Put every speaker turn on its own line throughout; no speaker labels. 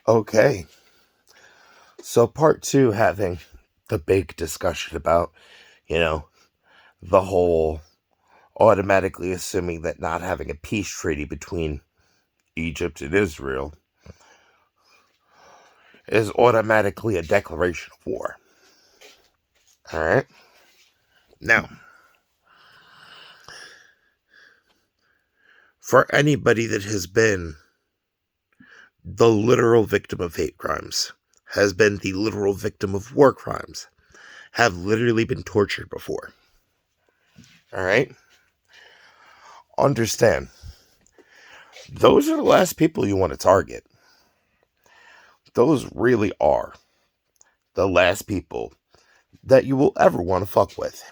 Okay, so part two, having the big discussion about, you know, the whole automatically assuming that not having a peace treaty between Egypt and Israel is automatically a declaration of war. Alright? Now, for anybody that has been the literal victim of hate crimes, has been the literal victim of war crimes, have literally been tortured before. Alright? Understand, those are the last people you want to target. Those really are the last people that you will ever want to fuck with.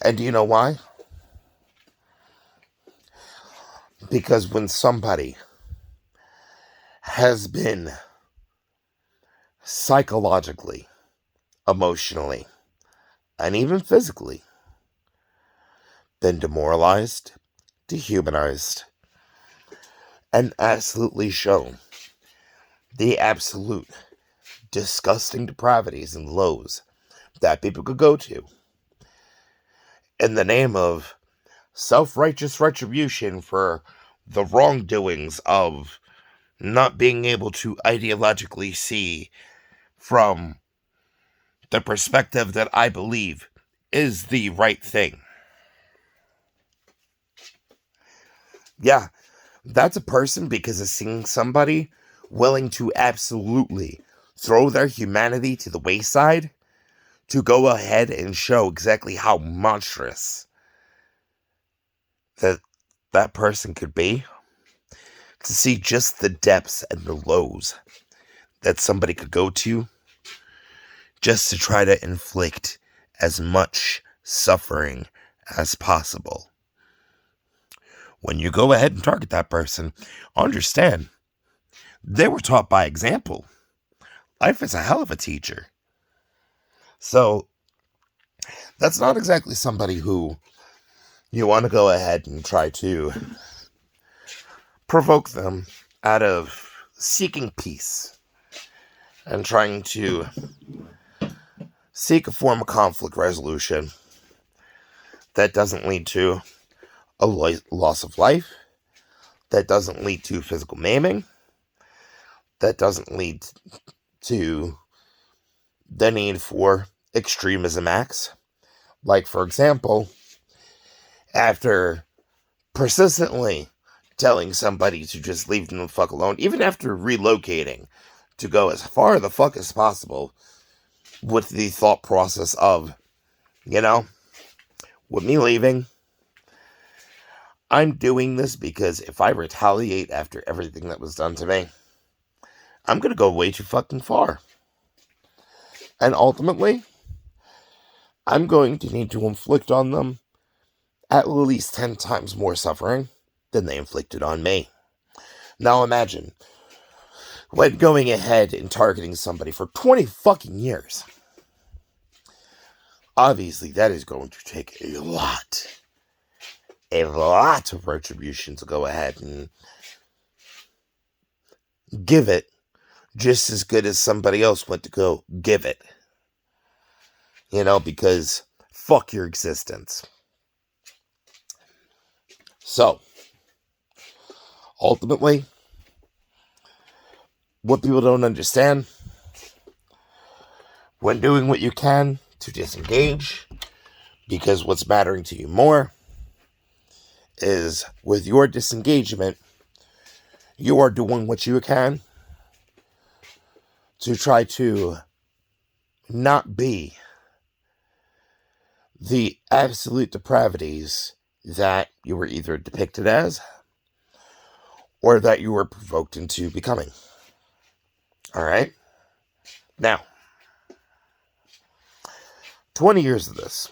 And do you know why? Because when somebody has been psychologically, emotionally, and even physically been demoralized, dehumanized, and absolutely shown the absolute disgusting depravities and lows that people could go to in the name of self-righteous retribution for the wrongdoings of not being able to ideologically see from the perspective that I believe is the right thing. Yeah, that's a person because of seeing somebody willing to absolutely throw their humanity to the wayside to go ahead and show exactly how monstrous that person could be, to see just the depths and the lows that somebody could go to just to try to inflict as much suffering as possible. When you go ahead and target that person, understand they were taught by example. Life is a hell of a teacher. So that's not exactly somebody who you want to go ahead and try to provoke them out of seeking peace and trying to seek a form of conflict resolution that doesn't lead to a loss of life, that doesn't lead to physical maiming, that doesn't lead to the need for extremism acts. Like, for example, after persistently telling somebody to just leave them the fuck alone, even after relocating, to go as far the fuck as possible with the thought process of, with me leaving, I'm doing this because if I retaliate after everything that was done to me, I'm gonna go way too fucking far. And ultimately, I'm going to need to inflict on them at least 10 times more suffering than they inflicted on me. Now imagine, when going ahead and targeting somebody for 20 fucking years, obviously that is going to take a lot of retribution to go ahead and give it just as good as somebody else went to go give it. Because fuck your existence. So, ultimately, what people don't understand, when doing what you can to disengage, because what's mattering to you more is with your disengagement, you are doing what you can to try to not be the absolute depravities that you were either depicted as or that you were provoked into becoming. Alright? Now, 20 years of this.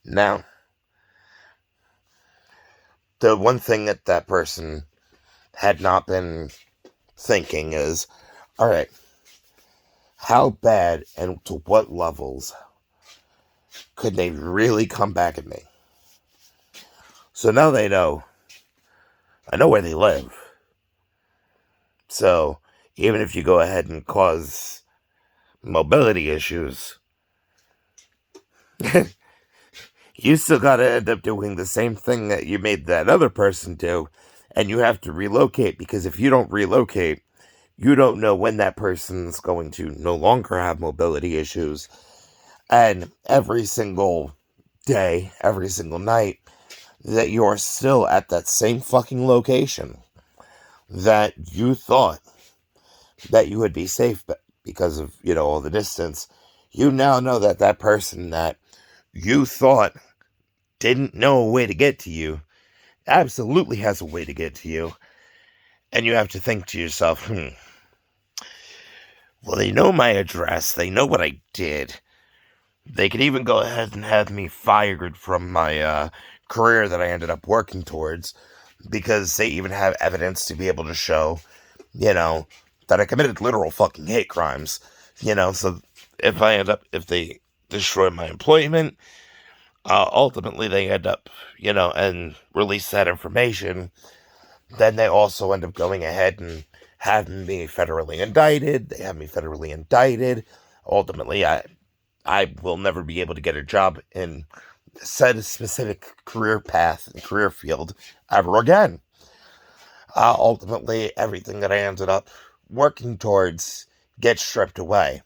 Now, the one thing that person had not been thinking is, alright, how bad and to what levels could they really come back at me? So now they know. I know where they live. So even if you go ahead and cause mobility issues, you still got to end up doing the same thing that you made that other person do, and you have to relocate, because if you don't relocate, you don't know when that person's going to no longer have mobility issues. And every single day, every single night, that you're still at that same fucking location that you thought that you would be safe because of, all the distance, you now know that that person that you thought didn't know a way to get to you absolutely has a way to get to you. And you have to think to yourself, well, they know my address, they know what I did. They could even go ahead and have me fired from my career that I ended up working towards, because they even have evidence to be able to show, that I committed literal fucking hate crimes. So if they destroy my employment, ultimately they end up, and release that information, then they also end up going ahead and having me federally indicted. They have me federally indicted. Ultimately, I will never be able to get a job in said specific career path and career field ever again. Ultimately, everything that I ended up working towards gets stripped away.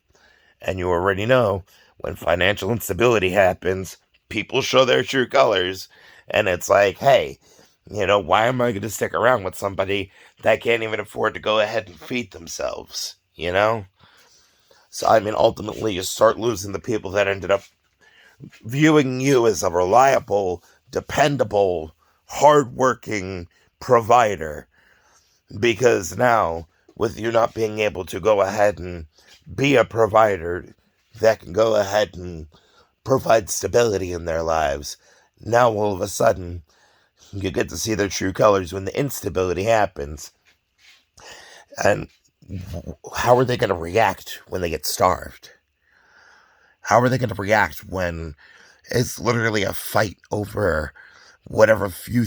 And you already know, when financial instability happens, people show their true colors. And it's like, hey, why am I going to stick around with somebody that can't even afford to go ahead and feed themselves? So, ultimately, you start losing the people that ended up viewing you as a reliable, dependable, hardworking provider. Because now, with you not being able to go ahead and be a provider that can go ahead and provide stability in their lives, now all of a sudden, you get to see their true colors when the instability happens. And how are they going to react when they get starved? How are they going to react when it's literally a fight over whatever few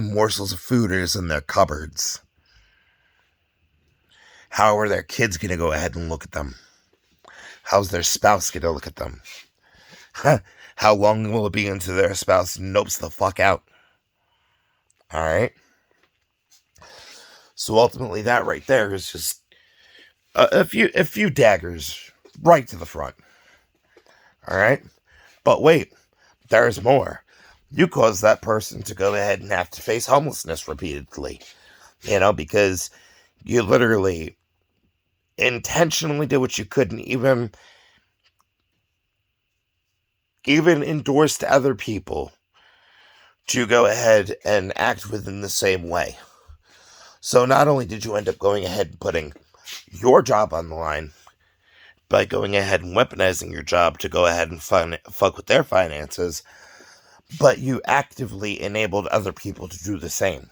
morsels of food is in their cupboards? How are their kids going to go ahead and look at them? How's their spouse going to look at them? How long will it be until their spouse nopes the fuck out? Alright? So ultimately, that right there is just a few daggers right to the front. Alright? But wait, there's more. You caused that person to go ahead and have to face homelessness repeatedly. Because you literally intentionally did what you couldn't even endorse to other people to go ahead and act within the same way. So not only did you end up going ahead and putting your job on the line by going ahead and weaponizing your job to go ahead and fuck with their finances, but you actively enabled other people to do the same.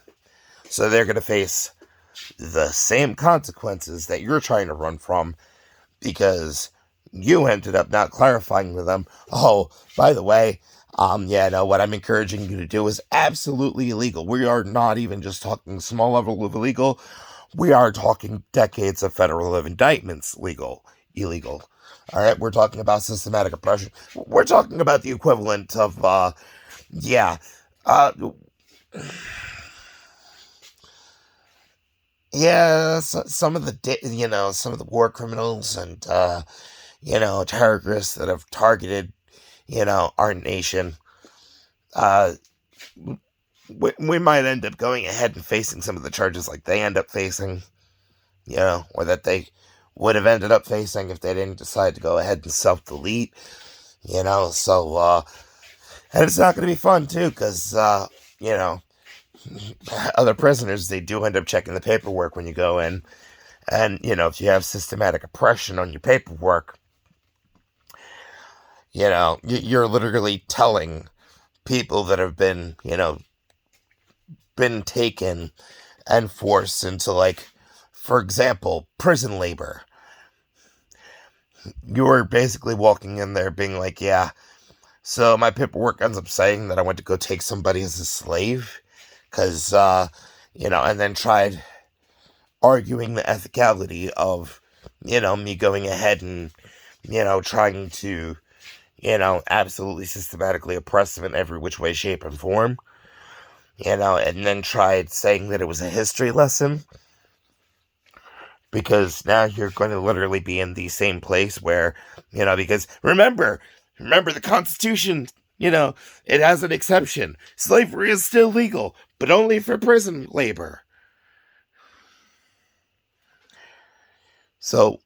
So they're going to face the same consequences that you're trying to run from, because you ended up not clarifying with them, oh, by the way, what I'm encouraging you to do is absolutely illegal. We are not even just talking small level of illegal. We are talking decades of federal indictments illegal. All right, we're talking about systematic oppression. We're talking about the equivalent of, some of the war criminals and, terrorists that have targeted, our nation. We might end up going ahead and facing some of the charges like they end up facing, or that they would have ended up facing if they didn't decide to go ahead and self-delete, so, and it's not going to be fun, too, because, other prisoners, they do end up checking the paperwork when you go in, and, if you have systematic oppression on your paperwork, you're literally telling people that have been, been taken and forced into, like, for example, prison labor. You're basically walking in there being like, yeah, so my paperwork ends up saying that I went to go take somebody as a slave, because, and then tried arguing the ethicality of, me going ahead and, trying to, absolutely systematically oppress them in every which way, shape, and form, and then tried saying that it was a history lesson, because now you're going to literally be in the same place where, because remember the Constitution, it has an exception. Slavery is still legal, but only for prison labor. So,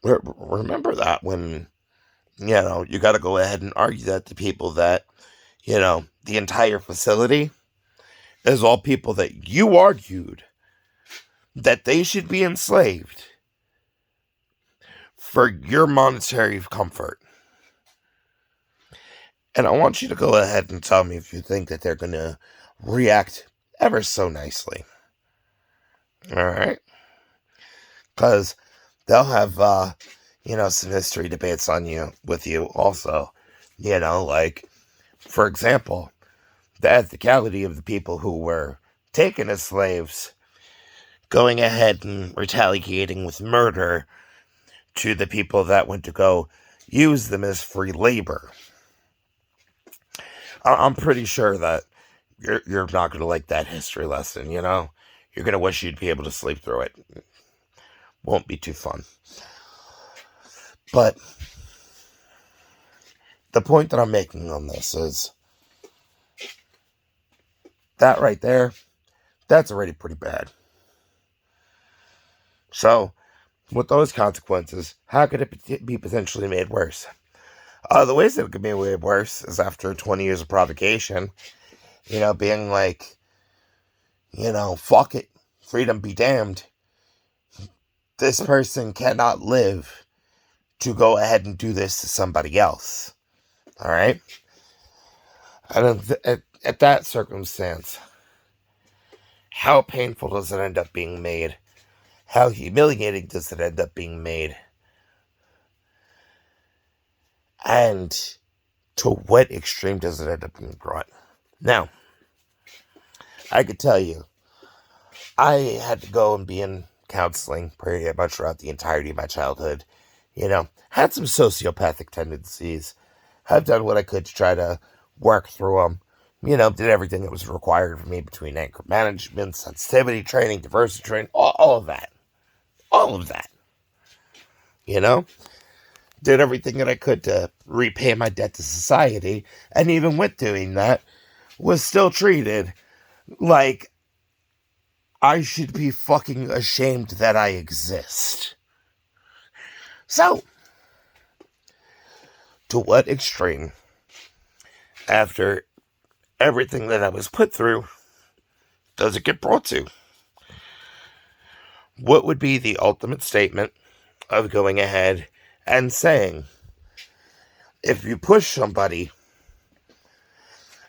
remember that when, you got to go ahead and argue that to people that, the entire facility is all people that you argued that they should be enslaved for your monetary comfort. And I want you to go ahead and tell me if you think that they're going to react ever so nicely. Alright? Because they'll have, some history debates with you also. Like, for example, the ethicality of the people who were taken as slaves going ahead and retaliating with murder to the people that went to go use them as free labor. I'm pretty sure that you're not going to like that history lesson, You're going to wish you'd be able to sleep through it. Won't be too fun. But the point that I'm making on this is that right there, that's already pretty bad. So, with those consequences, how could it be potentially made worse? The ways that it could be made worse is after 20 years of provocation, being like, fuck it, freedom be damned. This person cannot live to go ahead and do this to somebody else. Alright? At that circumstance, how painful does it end up being made? How humiliating does it end up being made? And to what extreme does it end up being brought? Now, I could tell you, I had to go and be in counseling pretty much throughout the entirety of my childhood. Had some sociopathic tendencies. Have done what I could to try to work through them. Did everything that was required for me between anger management, sensitivity training, diversity training, all of that. All of that. Did everything that I could to repay my debt to society, and even with doing that, was still treated like I should be fucking ashamed that I exist. So, to what extreme, after everything that I was put through, does it get brought to? What would be the ultimate statement of going ahead and saying, if you push somebody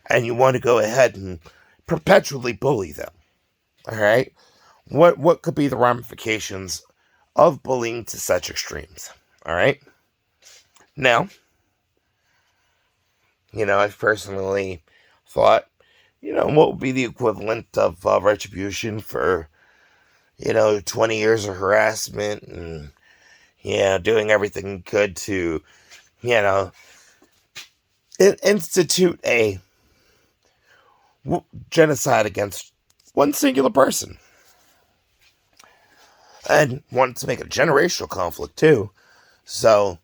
and you want to go ahead and perpetually bully them, alright? What could be the ramifications of bullying to such extremes? Alright? Now, I've personally thought, what would be the equivalent of retribution for, 20 years of harassment and, doing everything good to, institute a genocide against one singular person. And want to make a generational conflict, too. So,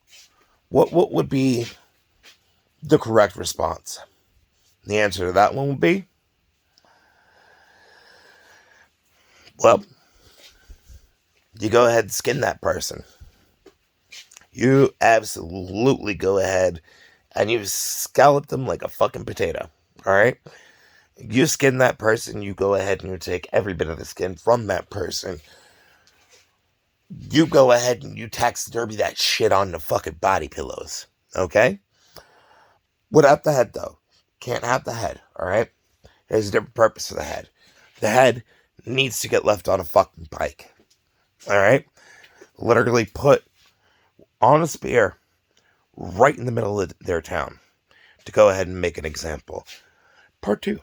what would be the correct response? The answer to that one would be, well, you go ahead and skin that person. You absolutely go ahead and you scallop them like a fucking potato. Alright? You skin that person, you go ahead and you take every bit of the skin from that person. You go ahead and you taxidermy that shit on the fucking body pillows. Okay? Without the head, though. Can't have the head, alright? There's a different purpose for the head. The head needs to get left on a fucking bike. Alright? Literally put on a spear right in the middle of their town to go ahead and make an example. Part 2.